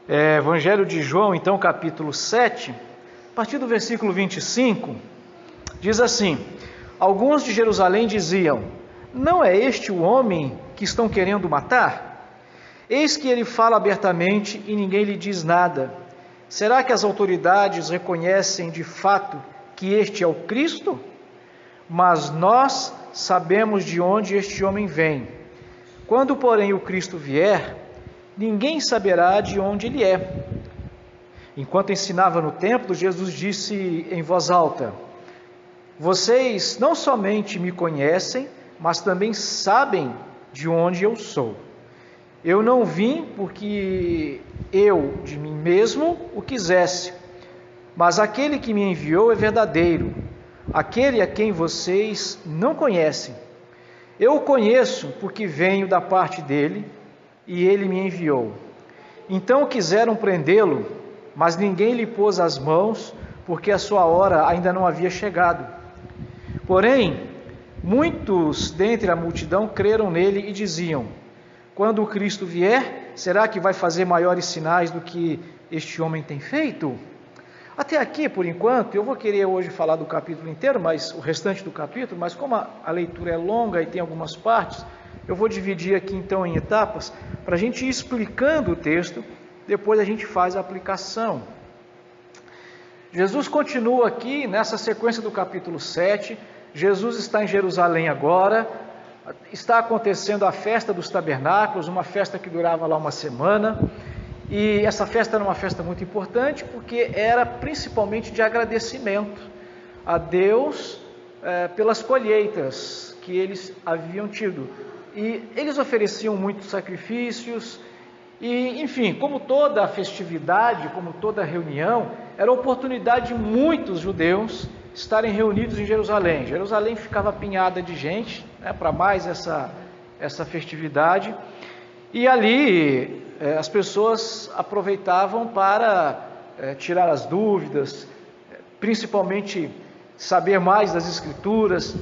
Evangelho de João, então, capítulo 7, a partir do versículo 25, diz assim: alguns de Jerusalém diziam: não é este o homem que estão querendo matar? Eis que ele fala abertamente e ninguém lhe diz nada. Será que as autoridades reconhecem de fato que este é o Cristo? Mas nós sabemos de onde este homem vem. Quando, porém, o Cristo vier, ninguém saberá de onde ele é. Enquanto ensinava no templo, Jesus disse em voz alta: vocês não somente me conhecem, mas também sabem de onde eu sou. Eu não vim porque eu de mim mesmo o quisesse, mas aquele que me enviou é verdadeiro, aquele a quem vocês não conhecem. Eu o conheço porque venho da parte dele e ele me enviou. Então quiseram prendê-lo, mas ninguém lhe pôs as mãos, porque a sua hora ainda não havia chegado. Porém, muitos dentre a multidão creram nele e diziam: quando o Cristo vier, será que vai fazer maiores sinais do que este homem tem feito? Até aqui, por enquanto, eu vou querer hoje falar do capítulo inteiro, mas o restante do capítulo, mas como a leitura é longa e tem algumas partes, eu vou dividir aqui então em etapas, para a gente ir explicando o texto, depois a gente faz a aplicação. Jesus continua aqui, nessa sequência do capítulo 7, Jesus está em Jerusalém agora, está acontecendo a festa dos tabernáculos, uma festa que durava lá uma semana, e essa festa era uma festa muito importante, porque era principalmente de agradecimento a Deus pelas colheitas que eles haviam tido. E eles ofereciam muitos sacrifícios, e enfim, como toda festividade, como toda reunião, era a oportunidade de muitos judeus estarem reunidos em Jerusalém. Jerusalém ficava apinhada de gente, para mais essa festividade, e ali as pessoas aproveitavam para tirar as dúvidas, principalmente saber mais das Escrituras.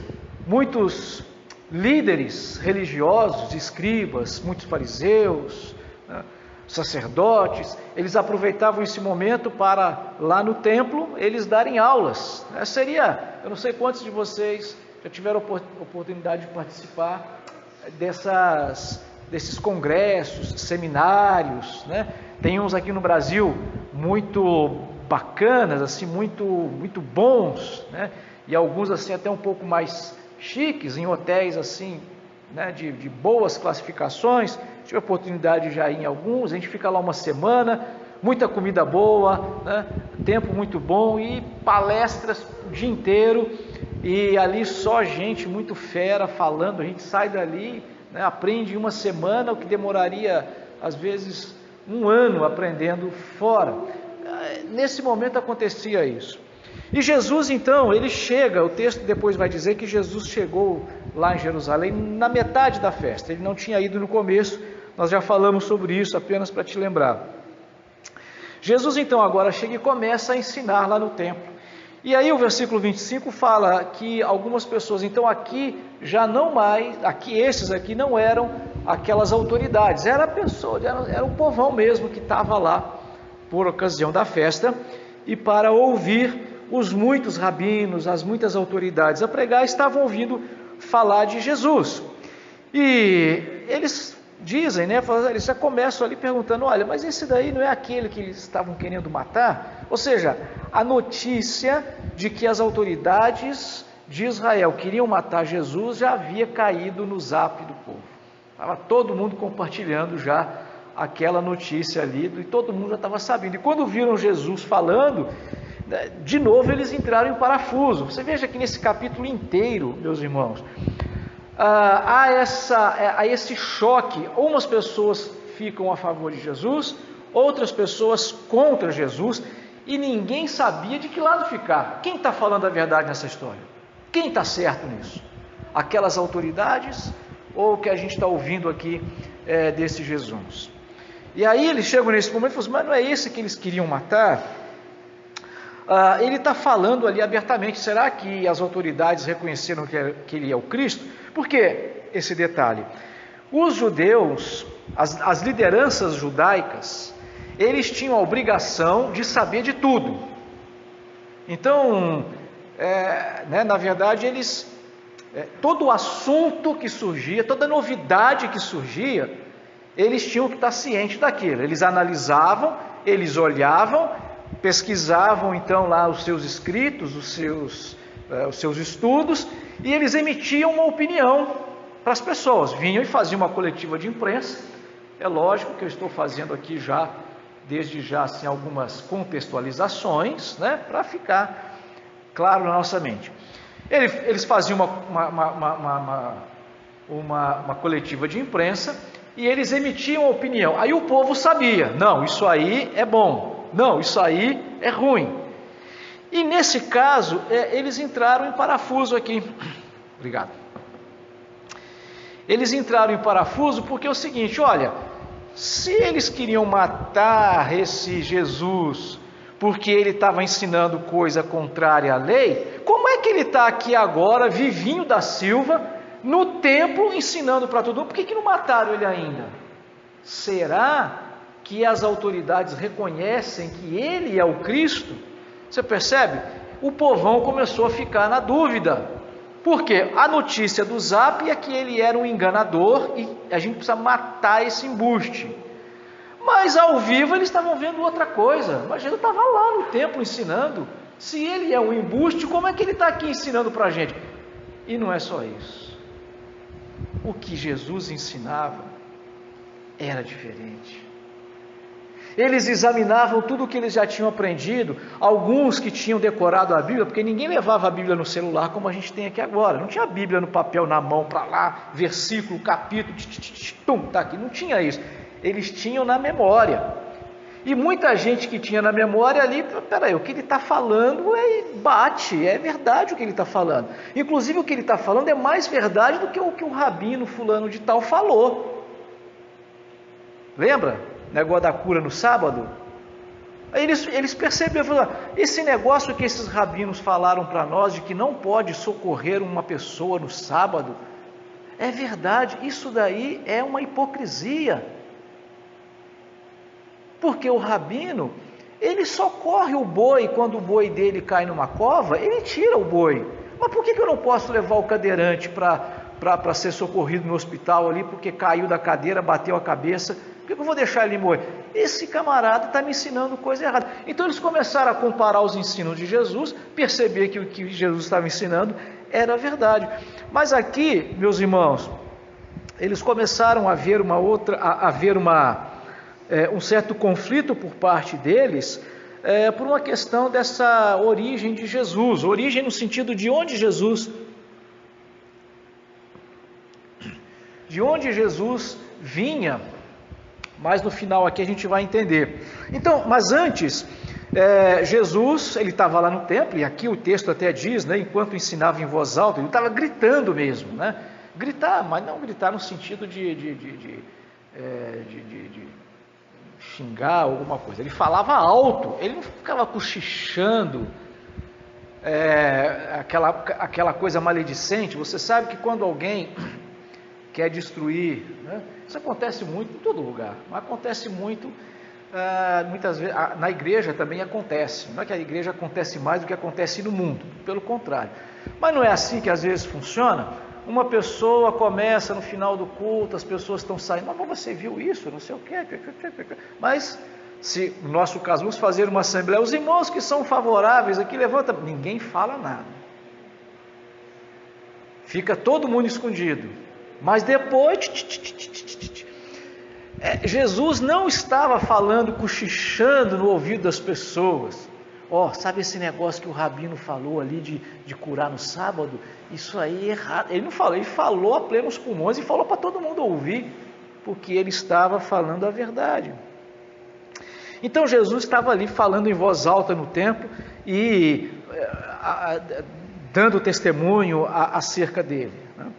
Muitos líderes religiosos, escribas, muitos fariseus, sacerdotes, eles aproveitavam esse momento para, lá no templo, eles darem aulas. Eu não sei quantos de vocês já tiveram oportunidade de participar desses congressos, seminários, né? Tem uns aqui no Brasil muito bacanas, assim, muito bons, né? E alguns assim até um pouco mais chiques, em hotéis assim, né, de boas classificações. Tive a oportunidade já em alguns, a gente fica lá uma semana, muita comida boa, né, tempo muito bom e palestras o dia inteiro, e ali só gente muito fera falando. A gente sai dali, né, aprende em uma semana o que demoraria às vezes um ano aprendendo fora. Nesse momento acontecia isso. E Jesus então, ele chega, o texto depois vai dizer que Jesus chegou lá em Jerusalém na metade da festa, ele não tinha ido no começo, nós já falamos sobre isso, apenas para te lembrar. Jesus então agora chega e começa a ensinar lá no templo, e aí o versículo 25 fala que algumas pessoas, então aqui já não mais, esses aqui não eram aquelas autoridades, era o povão mesmo que estava lá por ocasião da festa, e para ouvir os muitos rabinos, as muitas autoridades a pregar, estavam ouvindo falar de Jesus. E eles dizem, né, eles já começam ali perguntando: olha, mas esse daí não é aquele que eles estavam querendo matar? Ou seja, a notícia de que as autoridades de Israel queriam matar Jesus já havia caído no zap do povo. Estava todo mundo compartilhando já aquela notícia ali, e todo mundo já estava sabendo. E quando viram Jesus falando, de novo eles entraram em parafuso. Você veja que nesse capítulo inteiro, meus irmãos, há esse choque. Umas pessoas ficam a favor de Jesus, outras pessoas contra Jesus, e ninguém sabia de que lado ficar. Quem está falando a verdade nessa história? Quem está certo nisso? Aquelas autoridades ou o que a gente está ouvindo aqui desse Jesus? E aí eles chegam nesse momento e falam: mas não é esse que eles queriam matar? Ele está falando ali abertamente. Será que as autoridades reconheceram que ele é o Cristo? Por que esse detalhe? Os judeus, as lideranças judaicas, eles tinham a obrigação de saber de tudo. Então, na verdade, todo o assunto que surgia, toda novidade que surgia, eles tinham que estar cientes daquilo. Eles analisavam, eles olhavam, pesquisavam então lá os seus escritos, os seus estudos, e eles emitiam uma opinião para as pessoas. Vinham e faziam uma coletiva de imprensa. É lógico que eu estou fazendo aqui desde já assim, algumas contextualizações, né, para ficar claro na nossa mente. Eles faziam uma coletiva de imprensa e eles emitiam a opinião. Aí o povo sabia, não, isso aí é bom, não, isso aí é ruim. E nesse caso, eles entraram em parafuso aqui. Obrigado. Eles entraram em parafuso porque é o seguinte, olha, se eles queriam matar esse Jesus porque ele estava ensinando coisa contrária à lei, como é que ele está aqui agora, Vivinho da Silva, no templo ensinando para todo mundo? Por que não mataram ele ainda? Será que as autoridades reconhecem que ele é o Cristo? Você percebe? O povão começou a ficar na dúvida, porque a notícia do Zap é que ele era um enganador e a gente precisa matar esse embuste. Mas ao vivo eles estavam vendo outra coisa. Mas Jesus estava lá no templo ensinando. Se ele é um embuste, como é que ele está aqui ensinando para a gente? E não é só isso. O que Jesus ensinava era diferente. Eles examinavam tudo o que eles já tinham aprendido, alguns que tinham decorado a Bíblia, porque ninguém levava a Bíblia no celular como a gente tem aqui agora, não tinha a Bíblia no papel, na mão, para lá, versículo, capítulo, tá aqui, não tinha isso, eles tinham na memória, e muita gente que tinha na memória ali, peraí, o que ele está falando bate, é verdade o que ele está falando, inclusive o que ele está falando é mais verdade do que o rabino fulano de tal falou, lembra? Negócio da cura no sábado, aí eles perceberam, falaram, esse negócio que esses rabinos falaram para nós, de que não pode socorrer uma pessoa no sábado, é verdade, isso daí é uma hipocrisia, porque o rabino, ele socorre o boi, quando o boi dele cai numa cova, ele tira o boi, mas por que eu não posso levar o cadeirante para ser socorrido no hospital ali, porque caiu da cadeira, bateu a cabeça, por que eu vou deixar ele morrer? Esse camarada está me ensinando coisa errada. Então eles começaram a comparar os ensinos de Jesus, perceber que o que Jesus estava ensinando era verdade. Mas aqui, meus irmãos, eles começaram a ver um certo conflito por parte deles, por uma questão dessa origem de Jesus, origem no sentido de onde Jesus vinha. Mas no final aqui a gente vai entender. Então, mas antes, Jesus, ele estava lá no templo, e aqui o texto até diz, né, enquanto ensinava em voz alta, ele estava gritando mesmo, né? Gritar, mas não gritar no sentido de xingar alguma coisa. Ele falava alto, ele não ficava cochichando, aquela coisa maledicente. Você sabe que quando alguém quer destruir, né? Isso acontece muito em todo lugar, mas acontece muito, muitas vezes, na igreja também acontece, não é que a igreja acontece mais do que acontece no mundo, pelo contrário, mas não é assim que às vezes funciona. Uma pessoa começa no final do culto, as pessoas estão saindo, mas você viu isso, não sei o que, mas se no nosso caso vamos fazer uma assembleia, os irmãos que são favoráveis aqui levanta, ninguém fala nada, fica todo mundo escondido. Mas depois, Jesus não estava falando, cochichando no ouvido das pessoas. Sabe esse negócio que o rabino falou ali de curar no sábado? Isso aí é errado. Ele não falou, ele falou a plenos pulmões e falou para todo mundo ouvir, porque ele estava falando a verdade. Então Jesus estava ali falando em voz alta no templo e dando testemunho acerca dele, né?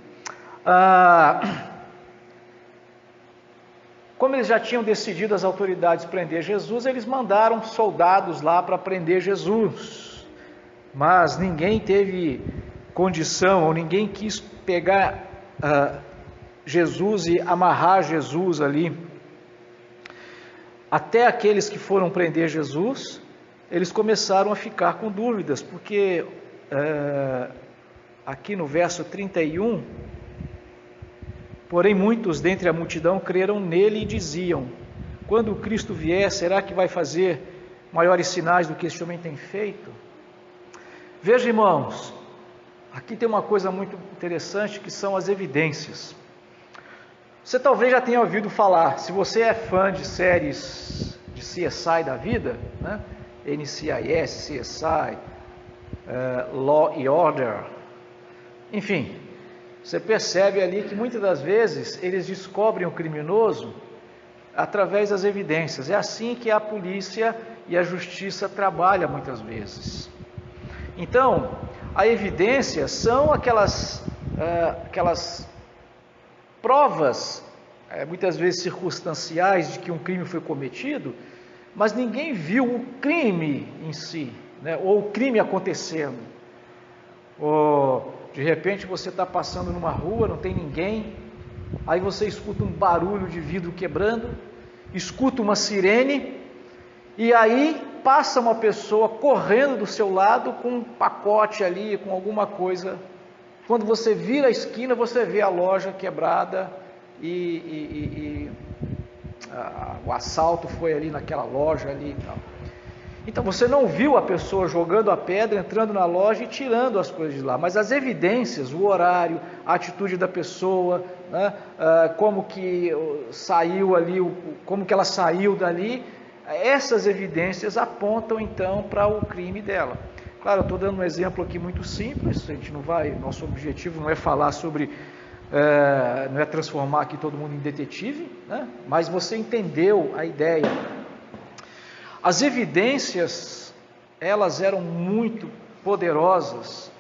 Como eles já tinham decidido, as autoridades, prender Jesus, eles mandaram soldados lá para prender Jesus, mas ninguém teve condição, ou ninguém quis pegar Jesus e amarrar Jesus ali. até aqueles que foram prender Jesus, eles começaram a ficar com dúvidas, porque aqui no verso 31, porém muitos dentre a multidão creram nele e diziam: quando o Cristo vier, será que vai fazer maiores sinais do que este homem tem feito? Veja, irmãos, aqui tem uma coisa muito interessante, que são as evidências. Você talvez já tenha ouvido falar, se você é fã de séries de CSI da vida, né? NCIS, CSI, Law and Order, enfim, você percebe ali que muitas das vezes eles descobrem o criminoso através das evidências. É assim que a polícia e a justiça trabalham muitas vezes. Então, a evidência são aquelas provas, muitas vezes circunstanciais, de que um crime foi cometido, mas ninguém viu o crime em si, né? Ou o crime acontecendo. Ou, de repente, você está passando numa rua, não tem ninguém, aí você escuta um barulho de vidro quebrando, escuta uma sirene, e aí passa uma pessoa correndo do seu lado com um pacote ali, com alguma coisa. Quando você vira a esquina, você vê a loja quebrada o assalto foi ali naquela loja ali e tal. Então você não viu a pessoa jogando a pedra, entrando na loja e tirando as coisas de lá, mas as evidências, o horário, a atitude da pessoa, né, como que saiu ali, como que ela saiu dali, essas evidências apontam então para o crime dela. Claro, eu estou dando um exemplo aqui muito simples, a gente não vai, nosso objetivo não é falar sobre, não é transformar aqui todo mundo em detetive, né, mas você entendeu a ideia. As evidências, elas eram muito poderosas,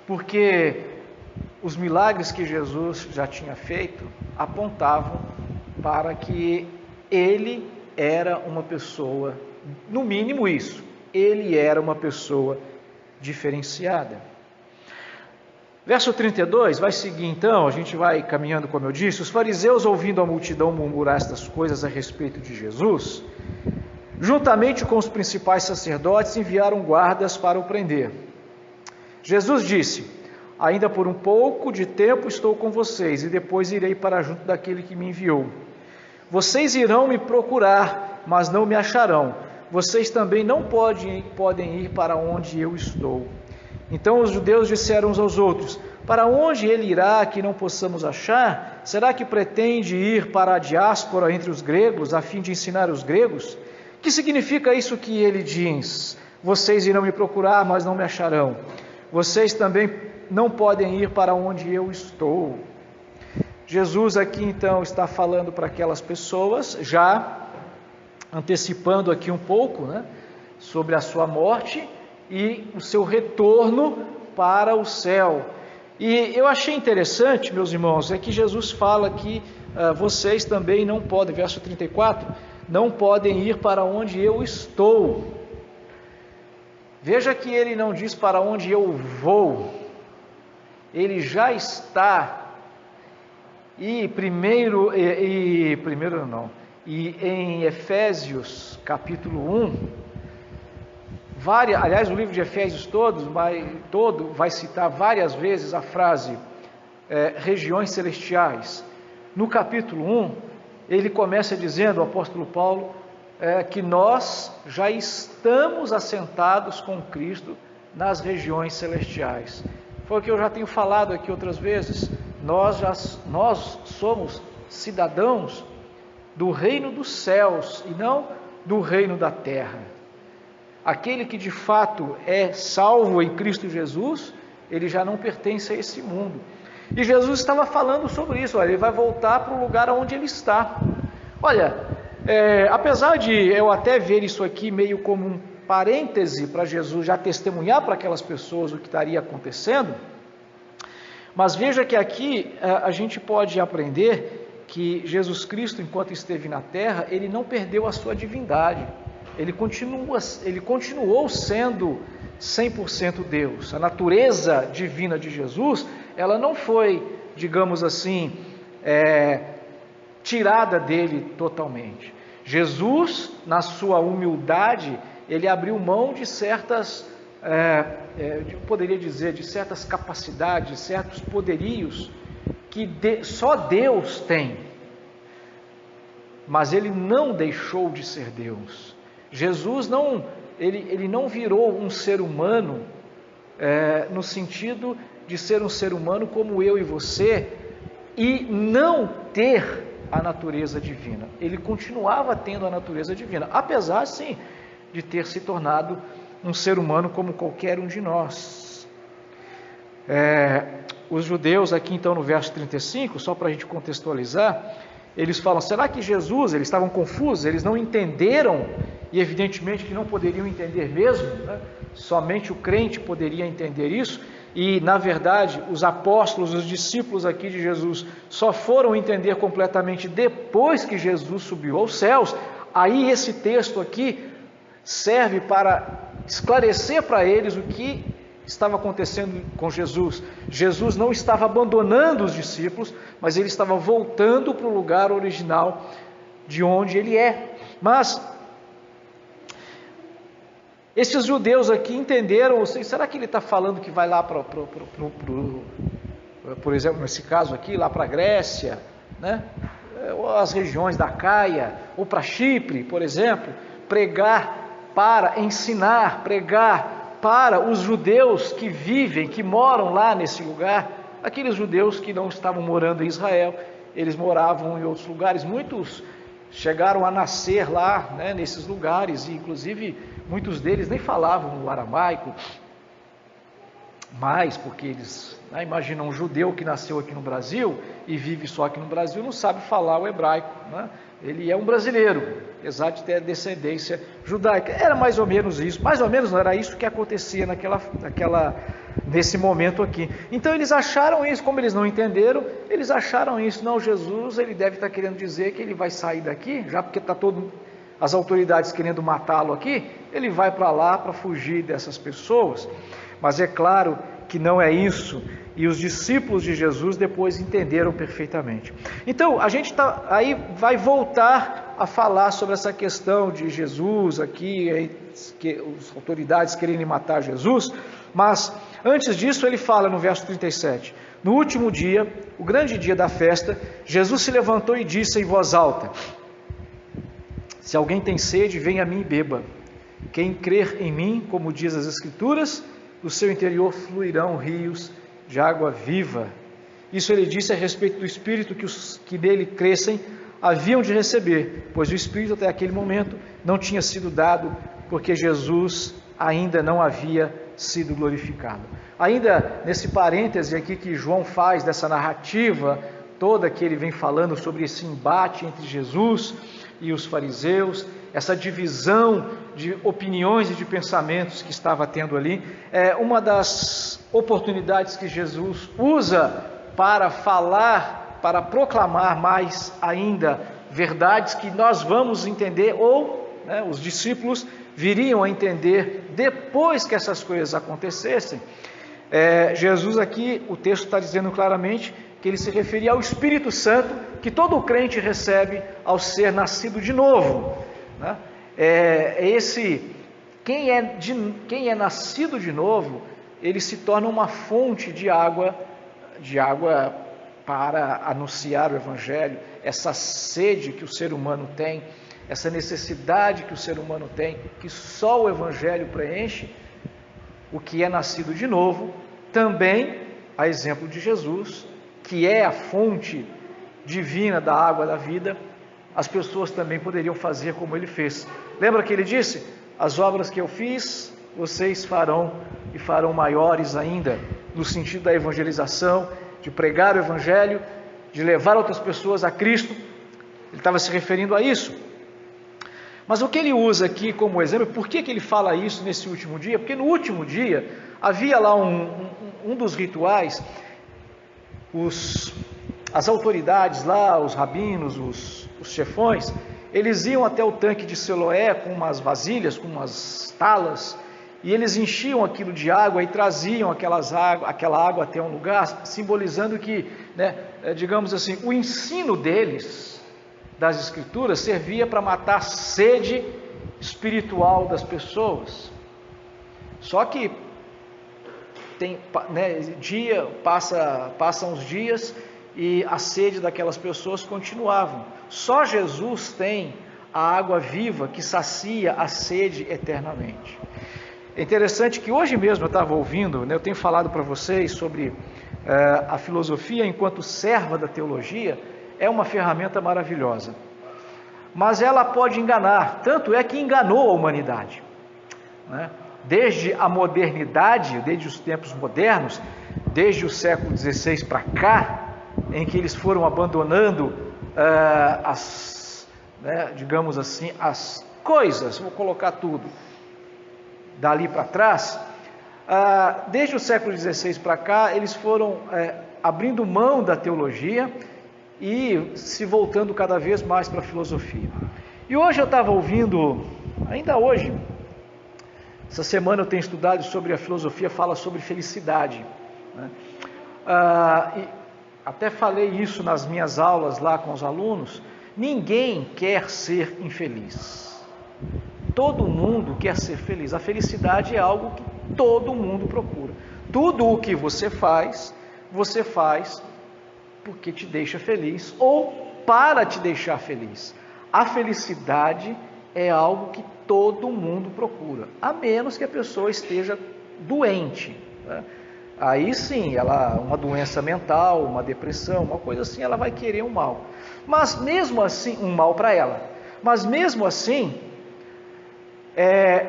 porque os milagres que Jesus já tinha feito apontavam para que ele era uma pessoa, no mínimo isso, ele era uma pessoa diferenciada. Verso 32, vai seguir então, a gente vai caminhando como eu disse. Os fariseus, ouvindo a multidão murmurar estas coisas a respeito de Jesus, juntamente com os principais sacerdotes, enviaram guardas para o prender. Jesus disse: ainda por um pouco de tempo estou com vocês, e depois irei para junto daquele que me enviou. Vocês irão me procurar, mas não me acharão. Vocês também não podem ir para onde eu estou. Então os judeus disseram uns aos outros: para onde ele irá que não possamos achar? Será que pretende ir para a diáspora entre os gregos, a fim de ensinar os gregos? Que significa isso que ele diz? Vocês irão me procurar, mas não me acharão. Vocês também não podem ir para onde eu estou. Jesus aqui então está falando para aquelas pessoas, já antecipando aqui um pouco, né, sobre a sua morte e o seu retorno para o céu. E eu achei interessante, meus irmãos, é que Jesus fala que vocês também não podem, verso 34, não podem ir para onde eu estou. Veja que ele não diz para onde eu vou, ele já está. E em Efésios capítulo 1, aliás, o livro de Efésios todo vai citar várias vezes a frase regiões celestiais. No capítulo 1, ele começa dizendo, o apóstolo Paulo, que nós já estamos assentados com Cristo nas regiões celestiais. Foi o que eu já tenho falado aqui outras vezes. Nós somos cidadãos do reino dos céus e não do reino da terra. Aquele que de fato é salvo em Cristo Jesus, ele já não pertence a esse mundo. E Jesus estava falando sobre isso, ele vai voltar para o lugar onde ele está. Olha, apesar de eu até ver isso aqui meio como um parêntese para Jesus já testemunhar para aquelas pessoas o que estaria acontecendo, mas veja que aqui a gente pode aprender que Jesus Cristo, enquanto esteve na terra, ele não perdeu a sua divindade, ele continuou sendo 100% Deus. A natureza divina de Jesus, ela não foi, digamos assim, tirada dele totalmente. Jesus, na sua humildade, ele abriu mão de certas, poderia dizer, de certas capacidades, de certos poderios que só Deus tem. Mas ele não deixou de ser Deus. Jesus não, ele não virou um ser humano no sentido de ser um ser humano como eu e você e não ter a natureza divina. Ele continuava tendo a natureza divina, apesar sim de ter se tornado um ser humano como qualquer um de nós. Os judeus aqui então no verso 35, só para a gente contextualizar, eles falam, será que Jesus, eles estavam confusos, eles não entenderam, e evidentemente que não poderiam entender mesmo, né? Somente o crente poderia entender isso, e na verdade os apóstolos, os discípulos aqui de Jesus, só foram entender completamente depois que Jesus subiu aos céus. Aí esse texto aqui serve para esclarecer para eles o que estava acontecendo com Jesus. Jesus não estava abandonando os discípulos, mas ele estava voltando para o lugar original de onde ele é. Mas esses judeus aqui entenderam, será que ele está falando que vai lá por exemplo, nesse caso aqui, lá para a Grécia, né? Ou as regiões da Caia, ou para Chipre, por exemplo, pregar para ensinar, pregar para os judeus que vivem, que moram lá nesse lugar, aqueles judeus que não estavam morando em Israel, eles moravam em outros lugares, muitos chegaram a nascer lá, né, nesses lugares, e inclusive muitos deles nem falavam o aramaico, mas porque eles, imaginam um judeu que nasceu aqui no Brasil e vive só aqui no Brasil, não sabe falar o hebraico, né? Ele é um brasileiro, apesar de ter descendência judaica. Era mais ou menos isso, mais ou menos não era isso que acontecia nesse momento aqui. Então eles acharam isso, como eles não entenderam, eles acharam isso, não, Jesus, ele deve estar querendo dizer que ele vai sair daqui, já porque está as autoridades querendo matá-lo aqui, ele vai para lá para fugir dessas pessoas. Mas é claro que não é isso, e os discípulos de Jesus depois entenderam perfeitamente. Então, a gente aí vai voltar a falar sobre essa questão de Jesus aqui, que as autoridades querem matar Jesus, mas antes disso ele fala no verso 37, no último dia, o grande dia da festa, Jesus se levantou e disse em voz alta, se alguém tem sede, venha a mim e beba. Quem crer em mim, como diz as Escrituras, do seu interior fluirão rios de água viva. Isso ele disse a respeito do Espírito que os que nele crescem haviam de receber, pois o Espírito até aquele momento não tinha sido dado, porque Jesus ainda não havia sido glorificado. Ainda nesse parêntese aqui que João faz dessa narrativa toda que ele vem falando sobre esse embate entre Jesus e os fariseus, essa divisão de opiniões e de pensamentos que estava tendo ali, é uma das oportunidades que Jesus usa para falar, para proclamar mais ainda verdades que nós vamos entender, ou os discípulos viriam a entender depois que essas coisas acontecessem. Jesus aqui, o texto está dizendo claramente que ele se referia ao Espírito Santo, que todo crente recebe ao ser nascido de novo, né? Quem é nascido de novo, ele se torna uma fonte de água para anunciar o Evangelho, essa sede que o ser humano tem, essa necessidade que o ser humano tem, que só o Evangelho preenche. O que é nascido de novo, também, a exemplo de Jesus, que é a fonte divina da água da vida, as pessoas também poderiam fazer como ele fez. Lembra que ele disse? As obras que eu fiz, vocês farão e farão maiores ainda, no sentido da evangelização, de pregar o Evangelho, de levar outras pessoas a Cristo. Ele estava se referindo a isso. Mas o que ele usa aqui como exemplo, por que ele fala isso nesse último dia? Porque no último dia, havia lá um dos rituais, as autoridades lá, os rabinos, os chefões, eles iam até o tanque de Siloé com umas vasilhas, com umas talas, e eles enchiam aquilo de água e traziam aquela água até um lugar, simbolizando que, digamos assim, o ensino deles das Escrituras servia para matar a sede espiritual das pessoas. Só que passam os dias e a sede daquelas pessoas continuavam. Só Jesus tem a água viva que sacia a sede eternamente. É interessante que hoje mesmo eu estava ouvindo, eu tenho falado para vocês sobre a filosofia enquanto serva da teologia. É uma ferramenta maravilhosa, mas ela pode enganar, tanto é que enganou a humanidade, né? Desde a modernidade, desde os tempos modernos, desde o século XVI para cá, em que eles foram abandonando digamos assim, as coisas, vou colocar tudo dali para trás, desde o século XVI para cá, eles foram abrindo mão da teologia e se voltando cada vez mais para a filosofia. E hoje eu estava ouvindo, ainda hoje, essa semana eu tenho estudado sobre a filosofia, fala sobre felicidade, né? E até falei isso nas minhas aulas lá com os alunos. Ninguém quer ser infeliz, todo mundo quer ser feliz. A felicidade é algo que todo mundo procura. Tudo o que você faz porque te deixa feliz ou para te deixar feliz. A felicidade é algo que todo mundo procura, a menos que a pessoa esteja doente, né? Aí sim, uma doença mental, uma depressão, uma coisa assim, ela vai querer um mal. Mas mesmo assim, um mal para ela. Mas mesmo assim,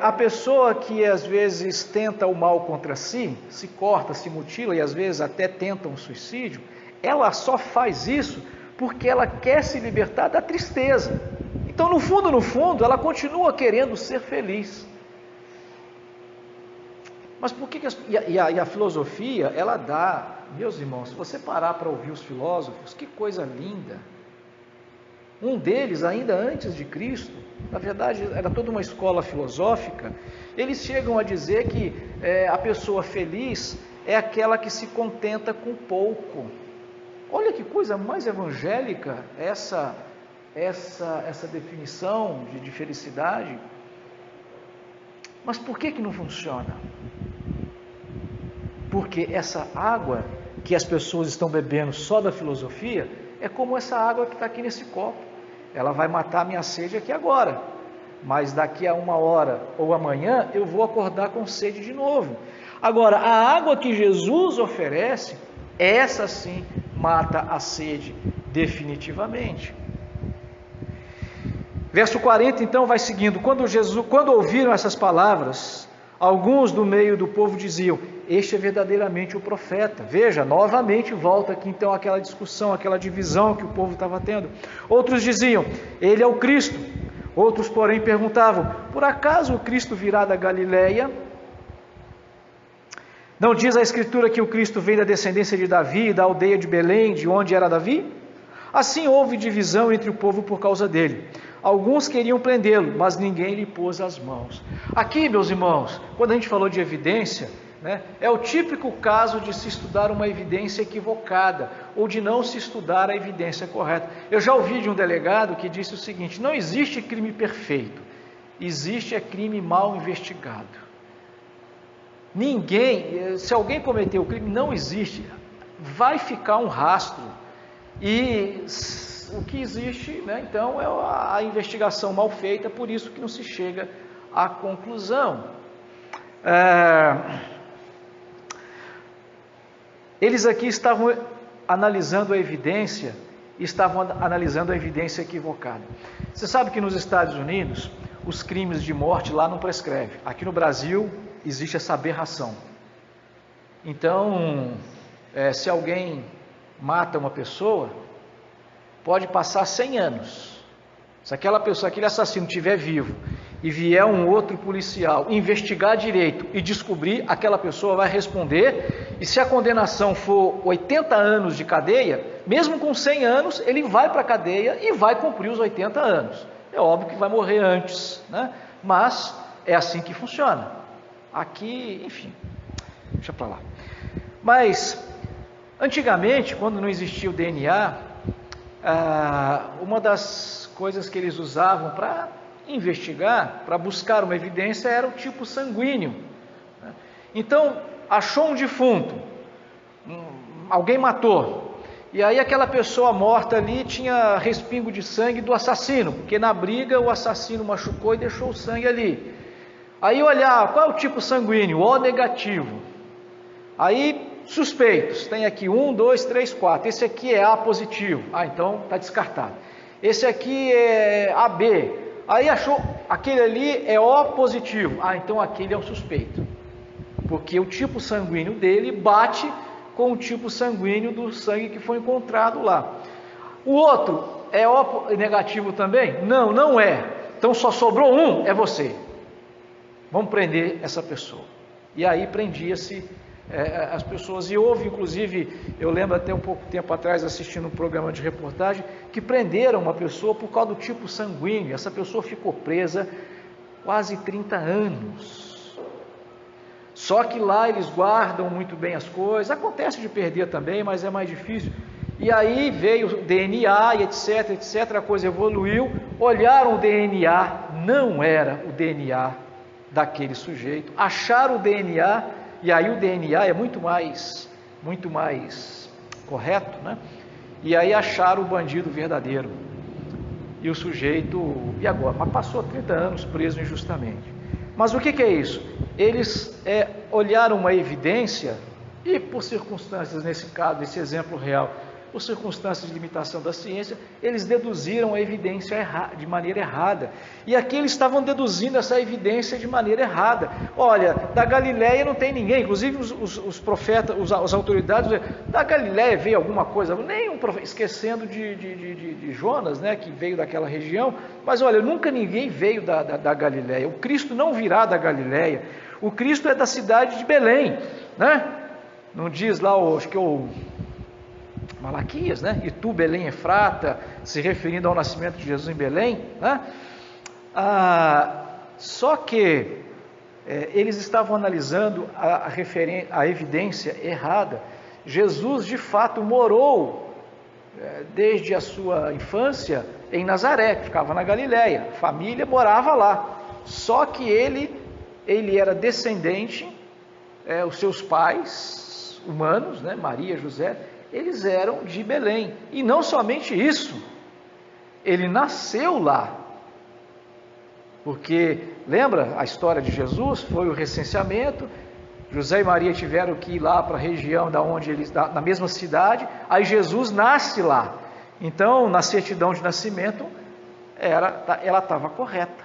a pessoa que às vezes tenta o mal contra si, se corta, se mutila e às vezes até tenta um suicídio, ela só faz isso porque ela quer se libertar da tristeza. Então, no fundo, ela continua querendo ser feliz. Mas por que a filosofia, ela dá, meus irmãos, se você parar para ouvir os filósofos, que coisa linda. Um deles, ainda antes de Cristo, na verdade era toda uma escola filosófica, eles chegam a dizer que a pessoa feliz é aquela que se contenta com pouco. Olha que coisa mais evangélica essa definição de felicidade. Mas por que não funciona? Porque essa água que as pessoas estão bebendo só da filosofia é como essa água que está aqui nesse copo. Ela vai matar a minha sede aqui agora, mas daqui a 1 hora ou amanhã eu vou acordar com sede de novo. Agora, a água que Jesus oferece, essa sim mata a sede definitivamente. Verso 40 então vai seguindo. Quando ouviram essas palavras, alguns do meio do povo diziam: este é verdadeiramente o profeta. Veja, novamente volta aqui então aquela discussão, aquela divisão que o povo estava tendo. Outros diziam: ele é o Cristo. Outros, porém, perguntavam: por acaso o Cristo virá da Galileia? Não diz a Escritura que o Cristo vem da descendência de Davi, da aldeia de Belém, de onde era Davi? Assim houve divisão entre o povo por causa dele. Alguns queriam prendê-lo, mas ninguém lhe pôs as mãos. Aqui, meus irmãos, quando a gente falou de evidência, é o típico caso de se estudar uma evidência equivocada, ou de não se estudar a evidência correta. Eu já ouvi de um delegado que disse o seguinte: não existe crime perfeito, existe crime mal investigado. Se alguém cometeu o crime, não existe, vai ficar um rastro, e o que existe, então, é a investigação mal feita, por isso que não se chega à conclusão. Eles aqui estavam analisando a evidência, equivocada. Você sabe que nos Estados Unidos, os crimes de morte lá não prescrevem. Aqui no Brasil, existe essa aberração. Então, se alguém mata uma pessoa, pode passar 100 anos. Se aquele assassino estiver vivo e vier um outro policial investigar direito e descobrir, aquela pessoa vai responder, e se a condenação for 80 anos de cadeia, mesmo com 100 anos, ele vai para a cadeia e vai cumprir os 80 anos. É óbvio que vai morrer antes, mas é assim que funciona. Aqui, enfim, deixa para lá. Mas, antigamente, quando não existia o DNA, uma das coisas que eles usavam para investigar, para buscar uma evidência, era o tipo sanguíneo. Então, achou um defunto, alguém matou, e aí aquela pessoa morta ali tinha respingo de sangue do assassino, porque na briga o assassino machucou e deixou o sangue ali. Aí olhar, qual é o tipo sanguíneo? O negativo. Aí, suspeitos, tem aqui 1, 2, 3, 4, esse aqui é A positivo, então está descartado. Esse aqui é AB, aí achou, aquele ali é O positivo, então aquele é o suspeito, porque o tipo sanguíneo dele bate com o tipo sanguíneo do sangue que foi encontrado lá. O outro é O negativo também? Não, não é, então só sobrou um, é você. Vamos prender essa pessoa. E aí prendia-se as pessoas, e houve inclusive, eu lembro até um pouco tempo atrás, assistindo um programa de reportagem, que prenderam uma pessoa por causa do tipo sanguíneo. Essa pessoa ficou presa quase 30 anos. Só que lá eles guardam muito bem as coisas, acontece de perder também, mas é mais difícil. E aí veio o DNA e etc, etc, a coisa evoluiu, olharam o DNA, não era o DNA daquele sujeito, acharam o DNA, e aí o DNA é muito mais correto, né? E aí acharam o bandido verdadeiro, e o sujeito, e agora? Mas passou 30 anos preso injustamente. Mas o que é isso? Eles olharam uma evidência, e por circunstâncias, nesse caso, esse exemplo real, por circunstâncias de limitação da ciência, eles deduziram a evidência de maneira errada. E aqui eles estavam deduzindo essa evidência de maneira errada. Olha, da Galileia não tem ninguém, inclusive os profetas, as autoridades, da Galileia veio alguma coisa, nenhum profeta, esquecendo de Jonas, né, que veio daquela região, mas olha, nunca ninguém veio da Galileia, o Cristo não virá da Galileia, o Cristo é da cidade de Belém, né? Não diz lá, acho que Malaquias, né? E tu, Belém Efrata, se referindo ao nascimento de Jesus em Belém, né? Só que eles estavam analisando a evidência errada. Jesus, de fato, morou desde a sua infância em Nazaré, que ficava na Galileia, a família morava lá, só que ele era descendente, os seus pais humanos, né? Maria, José, eles eram de Belém, e não somente isso, ele nasceu lá, porque lembra a história de Jesus? Foi o recenseamento, José e Maria tiveram que ir lá para a região na mesma cidade, aí Jesus nasce lá, então na certidão de nascimento ela estava correta,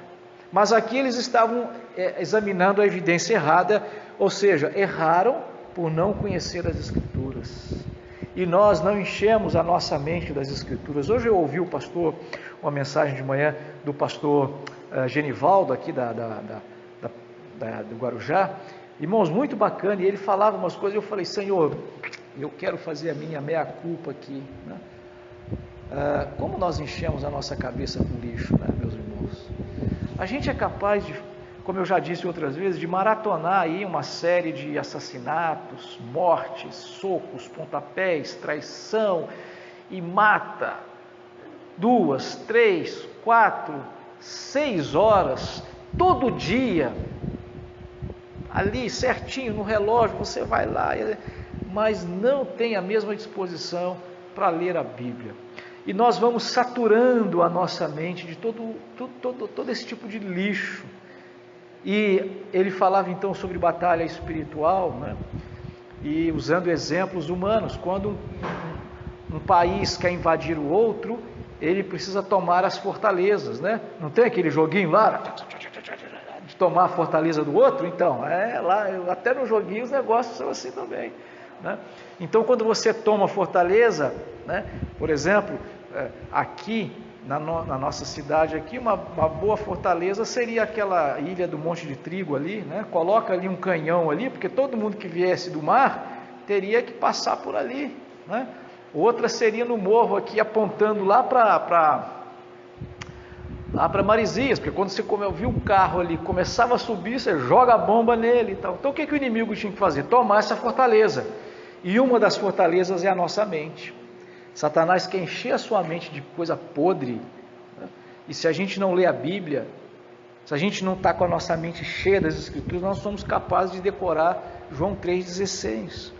mas aqui eles estavam examinando a evidência errada, ou seja, erraram por não conhecer as Escrituras. E nós não enchemos a nossa mente das Escrituras. Hoje eu ouvi uma mensagem de manhã do pastor Genivaldo, aqui do Guarujá, irmãos, muito bacana, e ele falava umas coisas, e eu falei, Senhor, eu quero fazer a minha meia-culpa aqui, né? Como nós enchemos a nossa cabeça com lixo, né, meus irmãos? A gente é capaz de, como eu já disse outras vezes, de maratonar aí uma série de assassinatos, mortes, socos, pontapés, traição, e mata 2, 3, 4, 6 horas, todo dia, ali certinho no relógio, você vai lá, mas não tem a mesma disposição para ler a Bíblia. E nós vamos saturando a nossa mente de todo esse tipo de lixo. E ele falava então sobre batalha espiritual, né? E usando exemplos humanos, quando um país quer invadir o outro, ele precisa tomar as fortalezas, né? Não tem aquele joguinho lá de tomar a fortaleza do outro? Então, lá, até no joguinho os negócios são assim também, né? Então, quando você toma a fortaleza, né? Por exemplo, aqui na nossa cidade aqui, uma boa fortaleza seria aquela ilha do Monte de Trigo ali, né? Coloca ali um canhão ali, porque todo mundo que viesse do mar teria que passar por ali, né? Outra seria no morro aqui, apontando lá para Marizias, porque quando você viu um carro ali, começava a subir, você joga a bomba nele e tal. Então o que o inimigo tinha que fazer? Tomar essa fortaleza, e uma das fortalezas é a nossa mente. Satanás quer encher a sua mente de coisa podre, né? E se a gente não lê a Bíblia, se a gente não está com a nossa mente cheia das Escrituras, nós somos capazes de decorar João 3,16.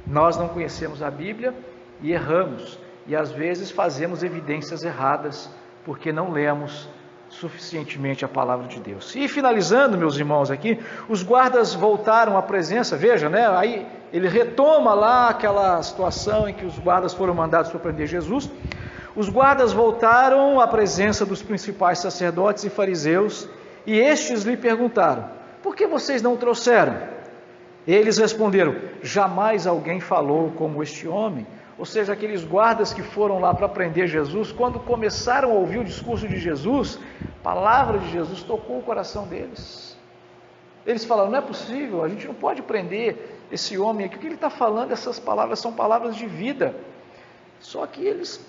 Nós não conhecemos a Bíblia e erramos, e às vezes fazemos evidências erradas, porque não lemos suficientemente a palavra de Deus. E finalizando, meus irmãos, aqui, os guardas voltaram à presença, veja, né? Aí ele retoma lá aquela situação em que os guardas foram mandados para prender Jesus. Os guardas voltaram à presença dos principais sacerdotes e fariseus, e estes lhe perguntaram: por que vocês não o trouxeram? Eles responderam: jamais alguém falou como este homem. Ou seja, aqueles guardas que foram lá para prender Jesus, quando começaram a ouvir o discurso de Jesus, a palavra de Jesus tocou o coração deles. Eles falaram: não é possível, a gente não pode prender esse homem aqui, o que ele está falando, essas palavras são palavras de vida. Só que eles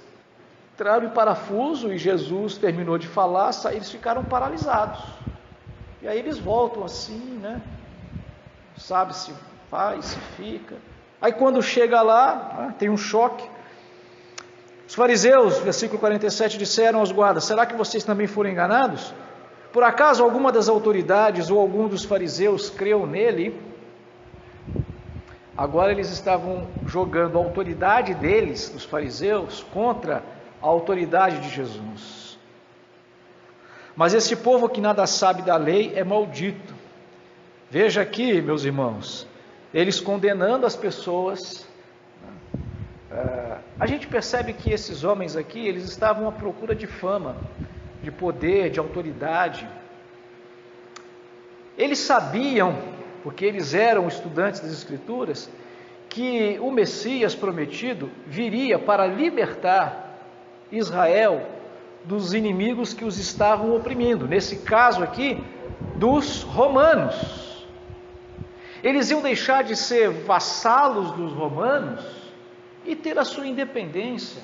entraram em parafuso e Jesus terminou de falar, eles ficaram paralisados. E aí eles voltam assim, né? Sabe se vai, se fica. Aí quando chega lá, tem um choque. Os fariseus, versículo 47, disseram aos guardas: será que vocês também foram enganados? Por acaso alguma das autoridades ou algum dos fariseus creu nele? Agora eles estavam jogando a autoridade deles, dos fariseus, contra a autoridade de Jesus. Mas esse povo que nada sabe da lei é maldito. Veja aqui, meus irmãos, eles condenando as pessoas. A gente percebe que esses homens aqui, eles estavam à procura de fama, de poder, de autoridade. Eles sabiam, porque eles eram estudantes das Escrituras, que o Messias prometido viria para libertar Israel dos inimigos que os estavam oprimindo, nesse caso aqui, dos romanos. Eles iam deixar de ser vassalos dos romanos e ter a sua independência.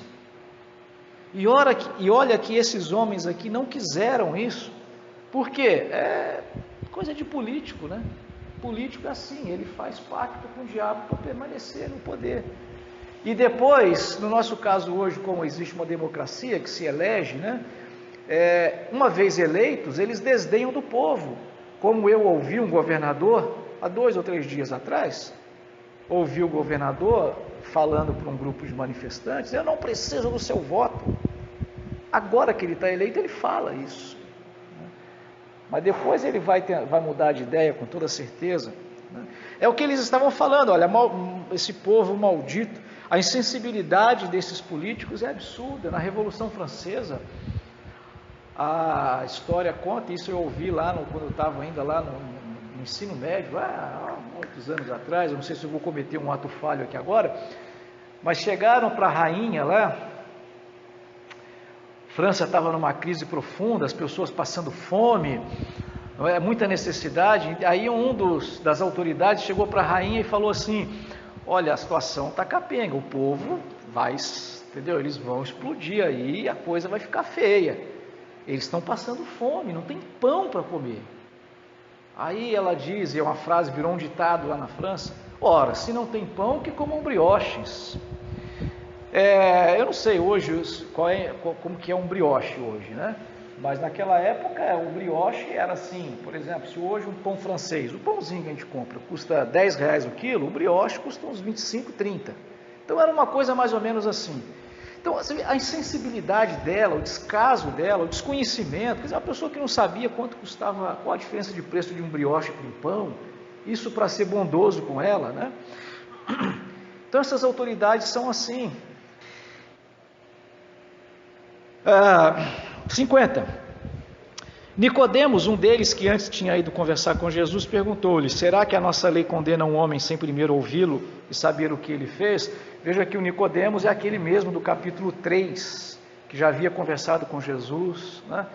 E olha que esses homens aqui não quiseram isso. Por quê? É coisa de político, né? Político é assim, ele faz pacto com o diabo para permanecer no poder. E depois, no nosso caso hoje, como existe uma democracia que se elege, né? Uma vez eleitos, eles desdenham do povo. Como eu ouvi um governador, há 2 ou 3 dias atrás, ouvi o governador falando para um grupo de manifestantes: eu não preciso do seu voto. Agora que ele está eleito, ele fala isso. Mas depois ele vai mudar de ideia com toda certeza. É o que eles estavam falando: olha, esse povo maldito. A insensibilidade desses políticos é absurda. Na Revolução Francesa, a história conta, isso eu ouvi lá quando eu estava ainda lá no ensino médio, há muitos anos atrás. Eu não sei se eu vou cometer um ato falho aqui agora, mas chegaram para a rainha lá. A França estava numa crise profunda, as pessoas passando fome, muita necessidade. Aí das autoridades chegou para a rainha e falou assim: olha, a situação está capenga, o povo vai, entendeu? Eles vão explodir aí e a coisa vai ficar feia. Eles estão passando fome, não tem pão para comer. Aí ela diz, e é uma frase, virou um ditado lá na França: ora, se não tem pão, que comam brioches. Eu não sei hoje como que é um brioche hoje, né? Mas naquela época o brioche era assim, por exemplo, se hoje um pão francês, o pãozinho que a gente compra, custa R$10 o quilo, o brioche custa uns 25, 30. Então era uma coisa mais ou menos assim. Então a insensibilidade dela, o descaso dela, o desconhecimento, quer dizer, uma pessoa que não sabia quanto custava, qual a diferença de preço de um brioche para um pão, isso para ser bondoso com ela, né? Então essas autoridades são assim. 50. Nicodemos, um deles que antes tinha ido conversar com Jesus, perguntou-lhe: será que a nossa lei condena um homem sem primeiro ouvi-lo e saber o que ele fez? Veja que o Nicodemos é aquele mesmo do capítulo 3, que já havia conversado com Jesus, né?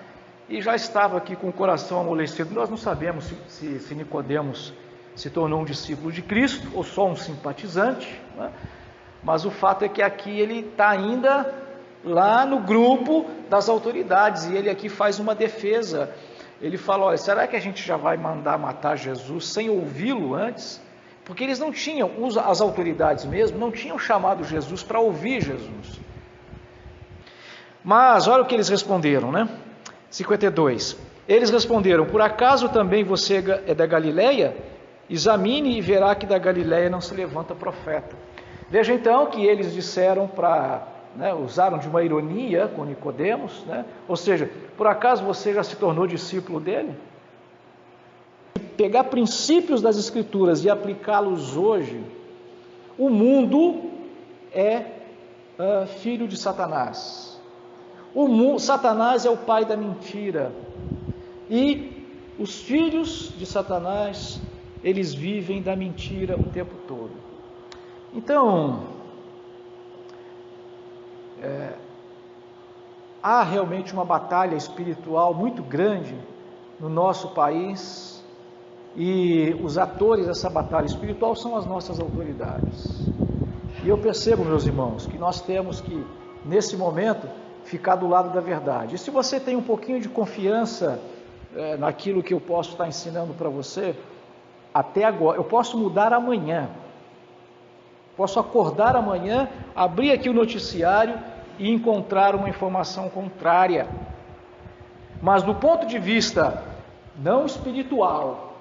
E já estava aqui com o coração amolecido. Nós não sabemos se Nicodemos se tornou um discípulo de Cristo ou só um simpatizante, né? Mas o fato é que aqui ele está ainda lá no grupo das autoridades, e ele aqui faz uma defesa. Ele fala: olha, será que a gente já vai mandar matar Jesus sem ouvi-lo antes? Porque eles não tinham, as autoridades mesmo, não tinham chamado Jesus para ouvir Jesus. Mas olha o que eles responderam, né? 52. Eles responderam: por acaso também você é da Galileia? Examine e verá que da Galileia não se levanta profeta. Veja então que eles disseram usaram de uma ironia com Nicodemos, ou seja, por acaso você já se tornou discípulo dele? Pegar princípios das Escrituras e aplicá-los hoje, o mundo é filho de Satanás. Satanás é o pai da mentira. E os filhos de Satanás, eles vivem da mentira o tempo todo. Então, há realmente uma batalha espiritual muito grande no nosso país, e os atores dessa batalha espiritual são as nossas autoridades. E eu percebo, meus irmãos, que nós temos que, nesse momento, ficar do lado da verdade. E se você tem um pouquinho de confiança naquilo que eu posso estar ensinando para você, até agora, eu posso mudar amanhã, posso acordar amanhã, abrir aqui o noticiário e encontrar uma informação contrária. Mas do ponto de vista não espiritual,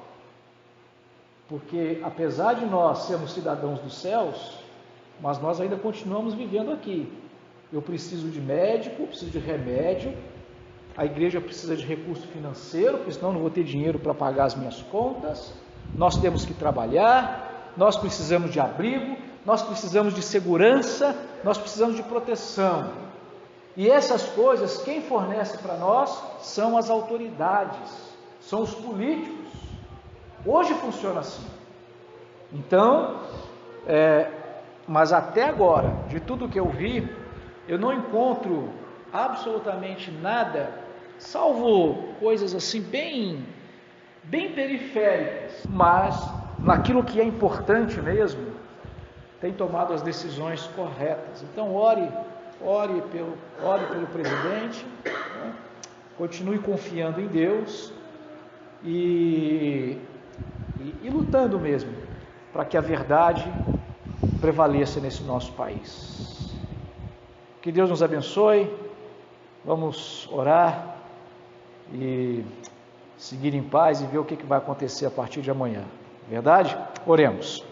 porque apesar de nós sermos cidadãos dos céus, mas nós ainda continuamos vivendo aqui. Eu preciso de médico, preciso de remédio, a igreja precisa de recurso financeiro, porque senão não vou ter dinheiro para pagar as minhas contas. Nós temos que trabalhar, nós precisamos de abrigo, nós precisamos de segurança, nós precisamos de proteção. E essas coisas, quem fornece para nós são as autoridades, são os políticos. Hoje funciona assim. Então, mas até agora, de tudo que eu vi, eu não encontro absolutamente nada, salvo coisas assim bem periféricas, mas naquilo que é importante mesmo, tem tomado as decisões corretas. Então ore pelo presidente, continue confiando em Deus e lutando mesmo para que a verdade prevaleça nesse nosso país. Que Deus nos abençoe. Vamos orar e seguir em paz e ver o que vai acontecer a partir de amanhã. Verdade? Oremos.